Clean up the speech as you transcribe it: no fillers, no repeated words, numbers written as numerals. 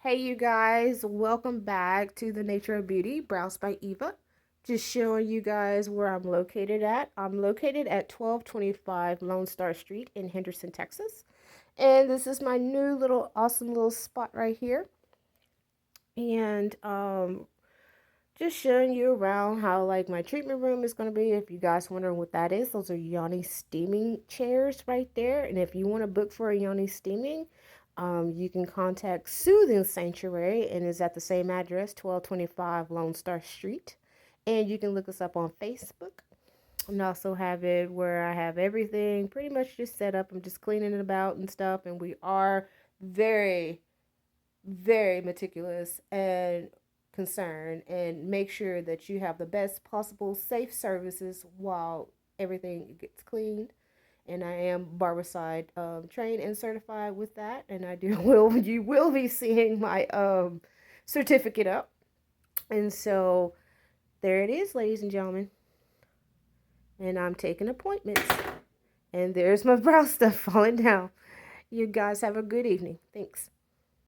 Hey you guys, welcome back to The Nature of Beauty, Browse by Eva. Just showing you guys where I'm located at. I'm located at 1225 Lone Star Street in Henderson, Texas. And this is my new little awesome little spot right here. And just showing you around how like my treatment room is going to be. If you guys wondering what that is, those are Yoni Steaming chairs right there. And if you want to book for a Yoni Steaming, you can contact Soothing Sanctuary, and it's at the same address, 1225 Lone Star Street. And you can look us up on Facebook. And also have it where I have everything pretty much just set up. I'm just cleaning it about and stuff. And we are very, very meticulous and concerned and make sure that you have the best possible safe services while everything gets cleaned. And I am barbicide trained and certified with that. And I do will you will be seeing my certificate up. And so there it is, ladies and gentlemen. And I'm taking appointments. And there's my brow stuff falling down. You guys have a good evening. Thanks.